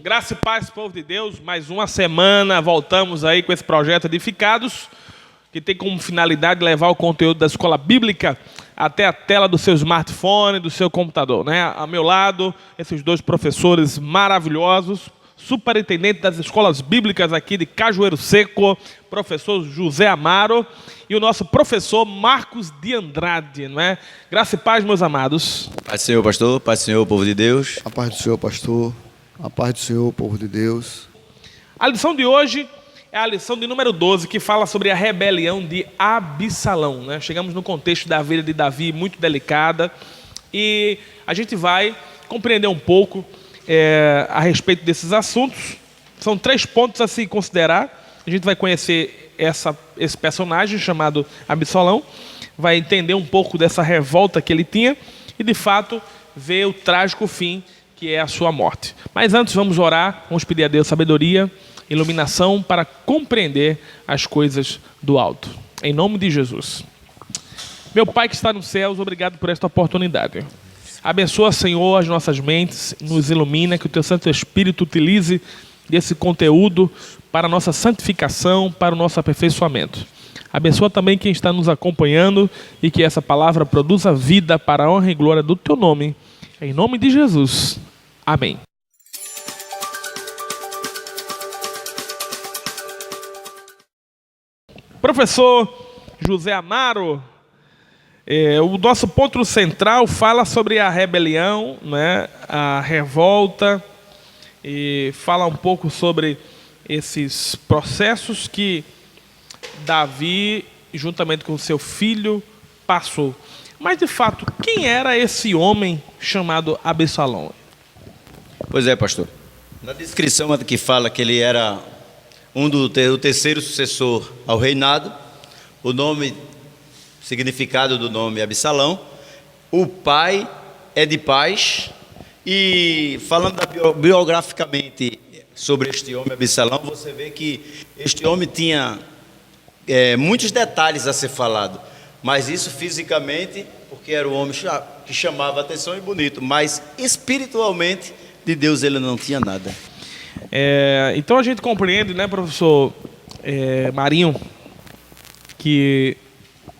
Graça e paz, povo de Deus. Mais uma semana, voltamos aí com esse projeto Edificados, que tem como finalidade levar o conteúdo da escola bíblica até a tela do seu smartphone, do seu computador, né? Ao meu lado, esses dois professores maravilhosos, superintendente das escolas bíblicas aqui de Cajueiro Seco, professor José Amaro, e o nosso professor Marcos de Andrade, não é? Graça e paz, meus amados. Paz do Senhor, pastor. Paz do Senhor, povo de Deus. A paz do Senhor, pastor. A paz do Senhor, povo de Deus. A lição de hoje é a lição de número 12, que fala sobre a rebelião de Absalão, né? Chegamos no contexto da vida de Davi, muito delicada, e a gente vai compreender um pouco a respeito desses assuntos. São 3 pontos a se considerar. A gente vai conhecer esse personagem chamado Absalão, vai entender um pouco dessa revolta que ele tinha e, de fato, ver o trágico fim que é a sua morte. Mas antes vamos orar, vamos pedir a Deus sabedoria, iluminação para compreender as coisas do alto. Em nome de Jesus. Meu Pai que está nos céus, obrigado por esta oportunidade. Abençoa, Senhor, as nossas mentes, nos ilumina, que o Teu Santo Espírito utilize desse conteúdo para a nossa santificação, para o nosso aperfeiçoamento. Abençoa também quem está nos acompanhando e que essa palavra produza vida para a honra e glória do Teu nome. Em nome de Jesus. Amém. Professor José Amaro, o nosso ponto central fala sobre a rebelião, né, a revolta, e fala um pouco sobre esses processos que Davi, juntamente com seu filho, passou. Mas, de fato, quem era esse homem chamado Absalão? Pois é, pastor. Na descrição que fala que ele era o terceiro sucessor ao reinado, o significado do nome é Absalão, o pai é de paz, e falando biograficamente sobre este homem Absalão, você vê que este homem tinha muitos detalhes a ser falado. Mas isso fisicamente, porque era um homem que chamava a atenção e bonito, mas espiritualmente, de Deus ele não tinha nada. Então a gente compreende, né, professor Marinho, que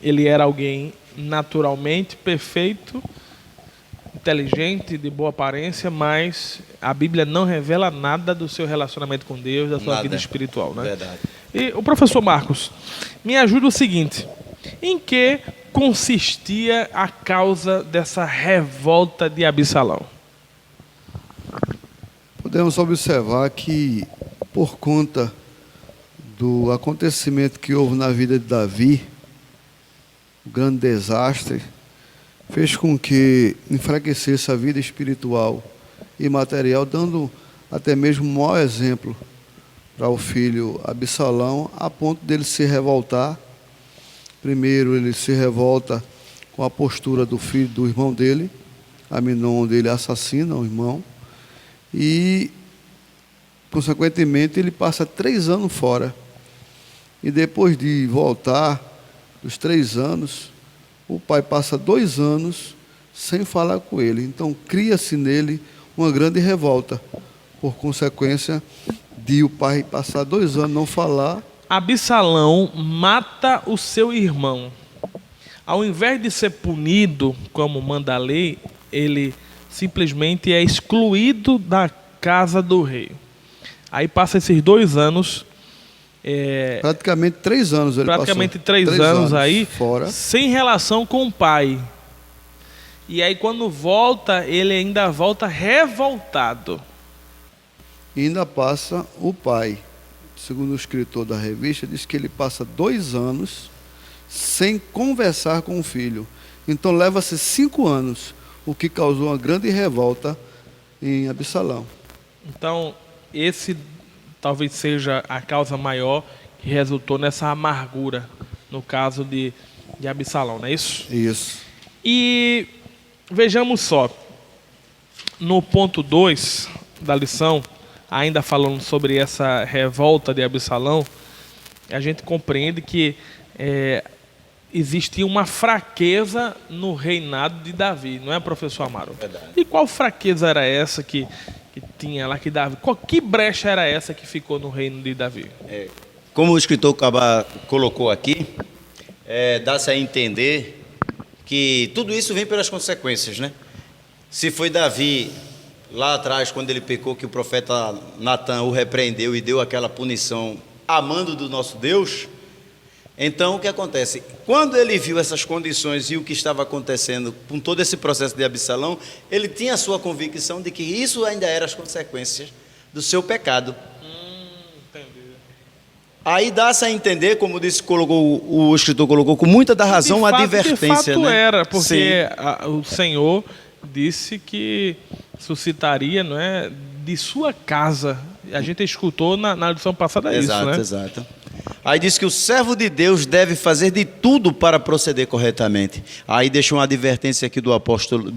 ele era alguém naturalmente perfeito, inteligente, de boa aparência, mas a Bíblia não revela nada do seu relacionamento com Deus, da sua vida espiritual, né? Verdade. E o professor Marcos, me ajuda o seguinte: em que consistia a causa dessa revolta de Absalão? Podemos observar que, por conta do acontecimento que houve na vida de Davi, o grande desastre, fez com que enfraquecesse a vida espiritual e material, dando até mesmo um mau exemplo para o filho Absalão, a ponto dele se revoltar. Primeiro ele se revolta com a postura do filho, do irmão dele, Aminon, onde ele assassina o irmão, e consequentemente ele passa 3 anos fora. E depois de voltar, dos 3 anos, o pai passa 2 anos sem falar com ele. Então cria-se nele uma grande revolta, por consequência de o pai passar 2 anos não falar. Absalão mata o seu irmão. Ao invés de ser punido, como manda a lei, ele simplesmente é excluído da casa do rei. Aí passa esses 2 anos. Praticamente 3 anos ele praticamente passou. 3 anos aí, fora, sem relação com o pai. E aí quando volta, ele ainda volta revoltado. E ainda passa o pai. Segundo o escritor da revista, diz que ele passa 2 anos sem conversar com o filho. Então leva-se 5 anos, o que causou uma grande revolta em Absalão. Então, esse talvez seja a causa maior que resultou nessa amargura, no caso de Absalão, não é isso? Isso. E vejamos só, no ponto 2 da lição, ainda falando sobre essa revolta de Absalão, a gente compreende que existia uma fraqueza no reinado de Davi, não é, professor Amaro? Verdade. E qual fraqueza era essa que tinha lá que Davi... Que brecha era essa que ficou no reino de Davi? Como o escritor colocou aqui, dá-se a entender que tudo isso vem pelas consequências, né? Se foi Davi, lá atrás, quando ele pecou, que o profeta Natan o repreendeu e deu aquela punição amando do nosso Deus, então o que acontece? Quando ele viu essas condições e o que estava acontecendo com todo esse processo de Absalão, ele tinha a sua convicção de que isso ainda eram as consequências do seu pecado. Entendi. Aí dá-se a entender, como disse, o escritor colocou com muita da razão, a advertência. De fato né? era, porque o Senhor disse que suscitaria, não é, de sua casa. A gente escutou na lição passada Exato, isso, né? Exato. Aí diz que o servo de Deus deve fazer de tudo para proceder corretamente. Aí deixa uma advertência aqui do apóstolo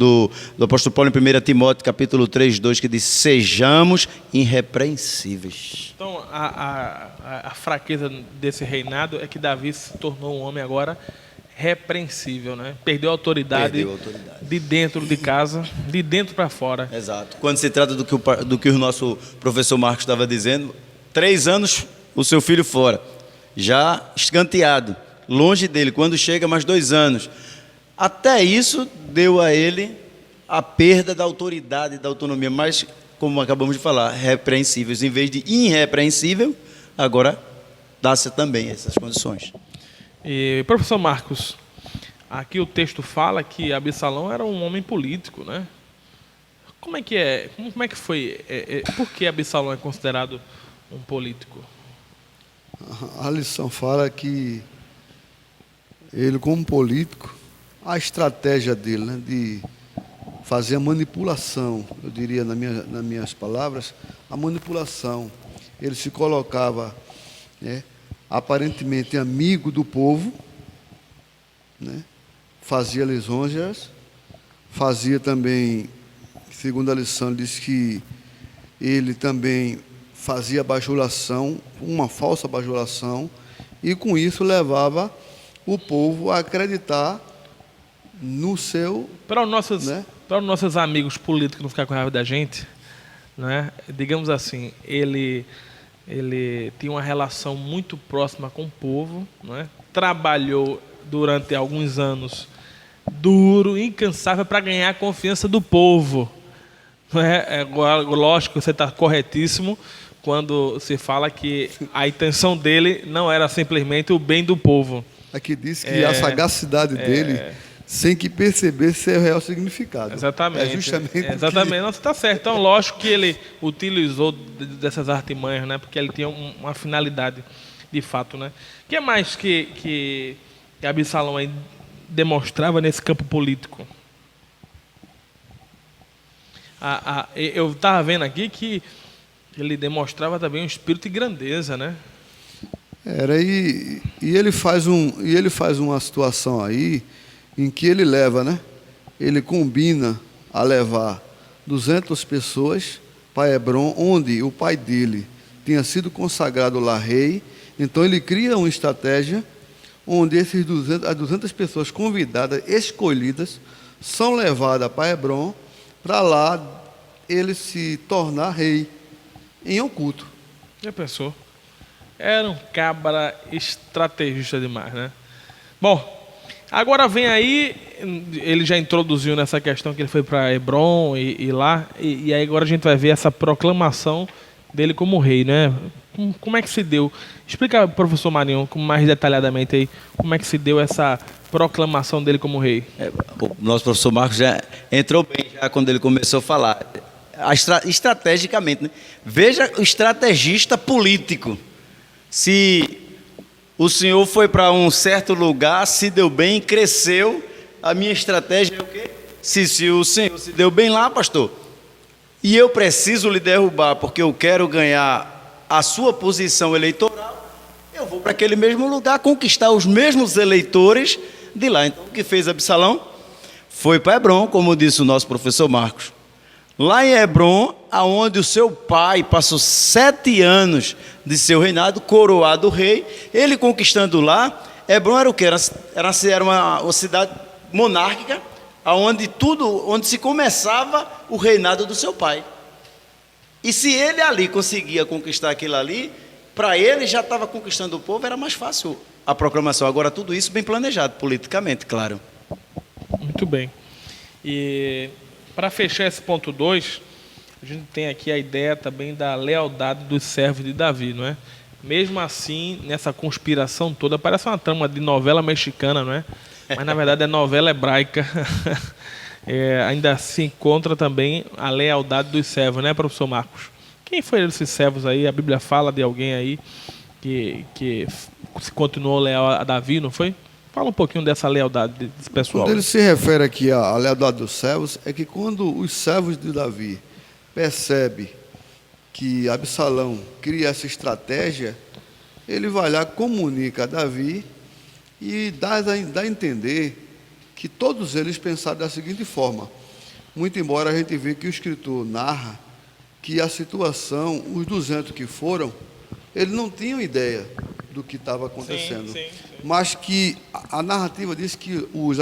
Paulo em 1 Timóteo, capítulo 3, 2, que diz: sejamos irrepreensíveis. Então, a fraqueza desse reinado é que Davi se tornou um homem agora repreensível, né? Perdeu a autoridade, de dentro de casa, de dentro para fora. Exato. Quando se trata do que o nosso professor Marcos estava dizendo, 3 anos o seu filho fora, já escanteado, longe dele. Quando chega, mais 2 anos. Até isso deu a ele a perda da autoridade e da autonomia, mas, como acabamos de falar, repreensíveis. Em vez de irrepreensível, agora dá-se também essas condições. E, professor Marcos, aqui o texto fala que Absalão era um homem político, né? Como é que é? Como é que foi? Por que Absalão é considerado um político? A lição fala que ele, como político, a estratégia dele, né, de fazer a manipulação, eu diria nas minhas palavras, a manipulação. Ele se colocava, né, aparentemente amigo do povo, né, fazia lisonjas, fazia também, segundo a lição, diz que ele também fazia bajulação, uma falsa bajulação, e com isso levava o povo a acreditar no seu... Para os nossos, né? para os nossos amigos políticos não ficar com raiva da gente, né? Digamos assim, ele tinha uma relação muito próxima com o povo, né? Trabalhou durante alguns anos duro, incansável, para ganhar a confiança do povo. Lógico, você está corretíssimo quando se fala que a intenção dele não era simplesmente o bem do povo. Aqui diz que a sagacidade dele, sem que percebesse seu real significado. Exatamente. É justamente exatamente. Não, você está certo. Então, lógico que ele utilizou dessas artimanhas, né? Porque ele tinha uma finalidade, de fato, né? O que é mais que Absalão aí demonstrava nesse campo político? Eu estava vendo aqui que ele demonstrava também um espírito de grandeza, né? E ele faz uma situação aí em que ele leva, né? Ele combina a levar 200 pessoas para Hebrom, onde o pai dele tinha sido consagrado lá rei. Então ele cria uma estratégia onde as 200 pessoas convidadas, escolhidas, são levadas para Hebrom, para lá ele se tornar rei em oculto. Já pensou? Era um cabra estrategista demais, né? Bom, agora vem aí, ele já introduziu nessa questão que ele foi para Hebrom e lá, e aí agora a gente vai ver essa proclamação dele como rei, né? Como é que se deu? Explica, professor Marinho, mais detalhadamente aí, como é que se deu essa proclamação dele como rei. O nosso professor Marcos já entrou bem já quando ele começou a falar. Estrategicamente, né? Veja o estrategista político. Se o senhor foi para um certo lugar, se deu bem, cresceu, a minha estratégia é o quê? Se o senhor se deu bem lá, pastor, e eu preciso lhe derrubar porque eu quero ganhar a sua posição eleitoral, eu vou para aquele mesmo lugar conquistar os mesmos eleitores de lá. Então, o que fez Absalão? Foi para Hebrom, como disse o nosso professor Marcos. Lá em Hebrom, aonde o seu pai passou 7 anos de seu reinado, coroado rei, ele conquistando lá. Hebrom era o quê? Era uma cidade monárquica, onde se começava o reinado do seu pai. E se ele ali conseguia conquistar aquilo ali, para ele já estava conquistando o povo, era mais fácil a proclamação. Agora, tudo isso bem planejado, politicamente, claro. Muito bem. E para fechar esse ponto 2, a gente tem aqui a ideia também da lealdade dos servos de Davi, não é? Mesmo assim, nessa conspiração toda, parece uma trama de novela mexicana, não é? Mas na verdade é novela hebraica. Ainda se encontra também a lealdade dos servos, né, professor Marcos? Quem foi esses servos aí? A Bíblia fala de alguém aí que se continuou leal a Davi, não foi? Fala um pouquinho dessa lealdade desse pessoal. Quando ele se refere aqui à lealdade dos servos, é que quando os servos de Davi percebem que Absalão cria essa estratégia, ele vai lá, comunica a Davi e dá a entender que todos eles pensaram da seguinte forma. Muito embora a gente veja que o escritor narra que a situação, os 200 que foram, eles não tinham ideia do que estava acontecendo. Sim. Mas que a narrativa diz que os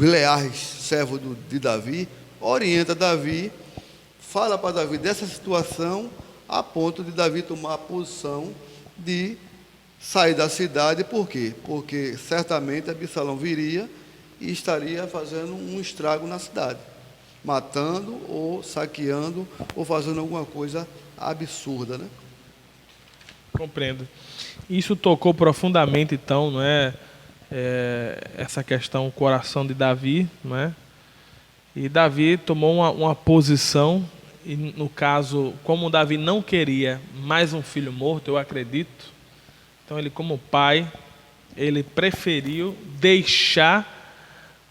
leais servos de Davi orienta Davi, fala para Davi dessa situação, a ponto de Davi tomar a posição de sair da cidade. Por quê? Porque certamente Absalão viria e estaria fazendo um estrago na cidade, matando ou saqueando ou fazendo alguma coisa absurda, né? Compreendo. Isso tocou profundamente, então, não é? Essa questão, o coração de Davi, não é? E Davi tomou uma posição, e no caso, como Davi não queria mais um filho morto, eu acredito, então ele, como pai, ele preferiu deixar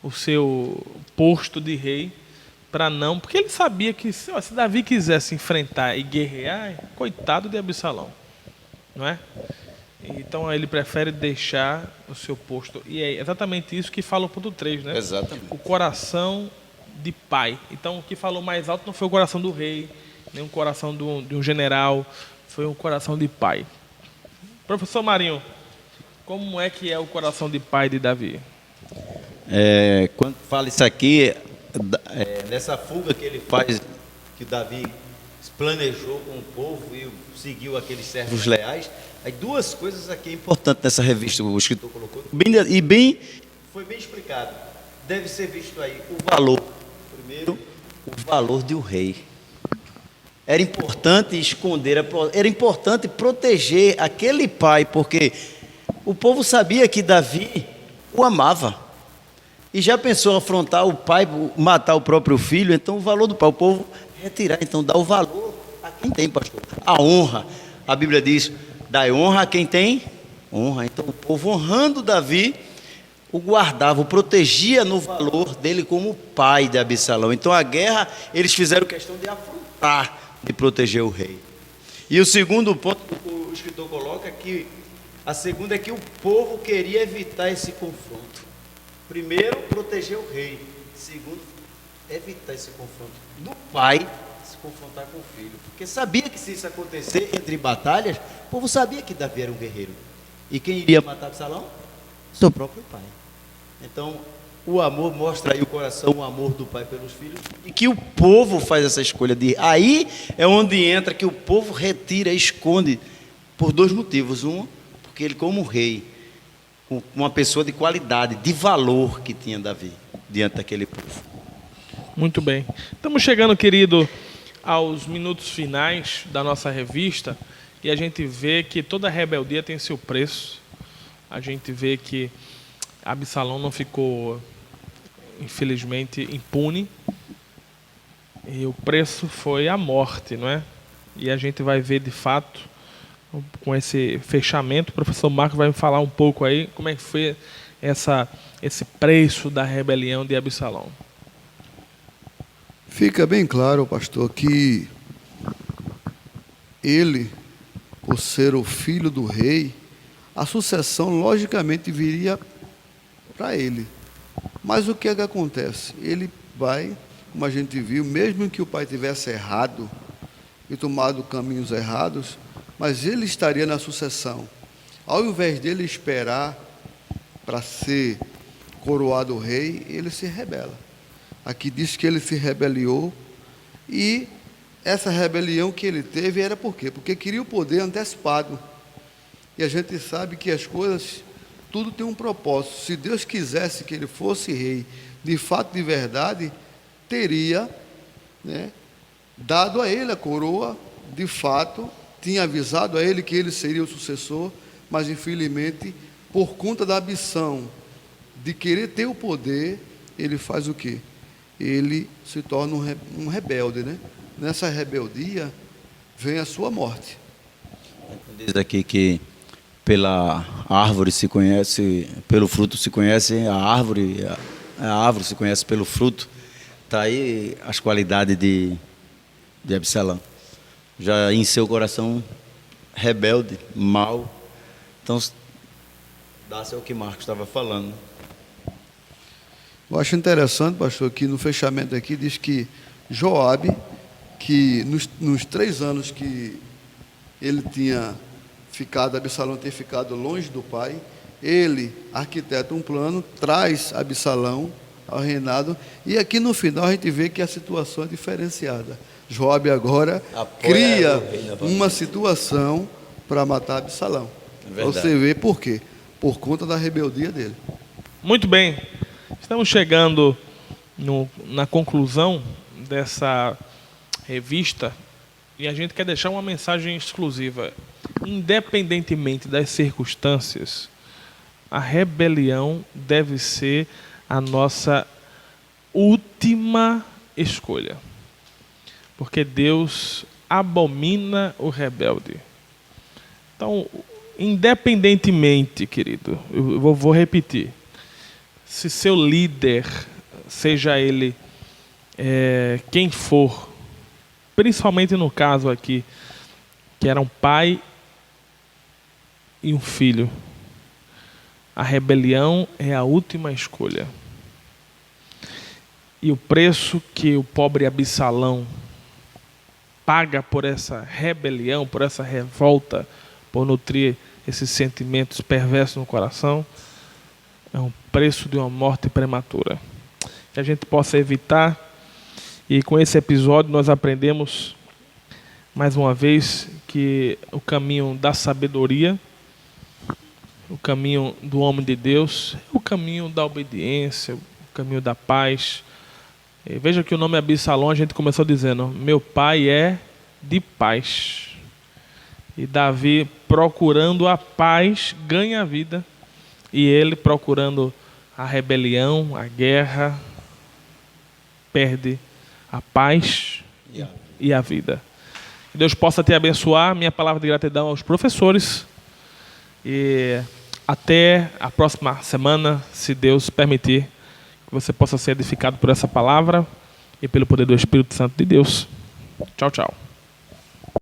o seu posto de rei para não, porque ele sabia que se Davi quisesse enfrentar e guerrear, coitado de Absalão, não é? Então ele prefere deixar o seu posto. E é exatamente isso que fala o ponto 3, né? Exatamente. O coração de pai. Então o que falou mais alto não foi o coração do rei, nem o coração de um general, foi o coração de pai. Professor Marinho, como é que é o coração de pai de Davi? Quando fala isso aqui, nessa fuga que ele faz, que Davi planejou com o povo e seguiu aqueles servos leais, aí duas coisas aqui importantes nessa revista, o escritor colocou, foi bem explicado. Deve ser visto aí o valor. Primeiro, o valor de um rei. Era importante esconder, era importante proteger aquele pai, porque o povo sabia que Davi o amava. E já pensou afrontar o pai, matar o próprio filho? Então o valor do pai, o povo retirar, então dá o valor a quem tem, pastor. A honra, a Bíblia diz, dá honra a quem tem honra. Então o povo, honrando Davi, o guardava, o protegia no valor dele como pai de Absalão. Então a guerra, eles fizeram questão de afrontar, de proteger o rei. E o segundo ponto que o escritor coloca, a segunda é que o povo queria evitar esse confronto. Primeiro, proteger o rei. Segundo, evitar esse confronto do pai se confrontar com o filho. Porque sabia que se isso acontecer entre batalhas, o povo sabia que Davi era um guerreiro. E quem iria matar Absalão? Seu próprio pai. Então, o amor mostra aí o coração, o amor do pai pelos filhos, e que o povo faz essa escolha de... Aí é onde entra que o povo retira, esconde, por dois motivos. Um, porque ele como rei, uma pessoa de qualidade, de valor que tinha Davi diante daquele povo. Muito bem. Estamos chegando, querido, aos minutos finais da nossa revista, e a gente vê que toda rebeldia tem seu preço. A gente vê que Absalão não ficou, infelizmente, impune, e o preço foi a morte, não é? E a gente vai ver, de fato, com esse fechamento, o professor Marcos vai me falar um pouco aí como é que foi esse preço da rebelião de Absalão. Fica bem claro, pastor, que ele, por ser o filho do rei, a sucessão logicamente viria para ele. Mas o que é que acontece? Ele vai, como a gente viu, mesmo que o pai tivesse errado e tomado caminhos errados, mas ele estaria na sucessão. Ao invés dele esperar para ser coroado rei, ele se rebela. Aqui diz que ele se rebeliou e essa rebelião que ele teve era por quê? Porque queria o poder antecipado. E a gente sabe que as coisas, tudo tem um propósito. Se Deus quisesse que ele fosse rei, de fato, de verdade, teria, né, dado a ele a coroa, de fato, tinha avisado a ele que ele seria o sucessor, mas infelizmente, por conta da ambição de querer ter o poder, ele faz o quê? Ele se torna um rebelde, né? Nessa rebeldia vem a sua morte. Diz aqui que pela árvore se conhece, pelo fruto se conhece a árvore se conhece pelo fruto. Está aí as qualidades de Absalão. Já em seu coração rebelde, mau. Então, dá-se ao que Marcos estava falando. Eu acho interessante, pastor, que no fechamento aqui diz que Joabe, que nos 3 anos que ele tinha ficado, Absalão ter ficado longe do pai, ele arquiteta um plano, traz Absalão ao reinado, e aqui no final a gente vê que a situação é diferenciada. Joabe agora cria uma situação para matar Absalão. Você vê por quê? Por conta da rebeldia dele. Muito bem. Estamos chegando na conclusão dessa revista e a gente quer deixar uma mensagem exclusiva. Independentemente das circunstâncias, a rebelião deve ser a nossa última escolha. Porque Deus abomina o rebelde. Então, independentemente, querido, eu vou repetir, se seu líder, seja ele quem for, principalmente no caso aqui, que era um pai e um filho, a rebelião é a última escolha. E o preço que o pobre Absalão paga por essa rebelião, por essa revolta, por nutrir esses sentimentos perversos no coração, é um preço de uma morte prematura. Que a gente possa evitar. E com esse episódio nós aprendemos mais uma vez que o caminho da sabedoria, o caminho do homem de Deus, é o caminho da obediência, o caminho da paz. E veja que o nome Absalão, a gente começou dizendo: meu pai é de paz. E Davi, procurando a paz, ganha a vida. E ele, procurando a rebelião, a guerra, perde a paz e a vida. Que Deus possa te abençoar. Minha palavra de gratidão aos professores. E até a próxima semana, se Deus permitir, que você possa ser edificado por essa palavra e pelo poder do Espírito Santo de Deus. Tchau, tchau.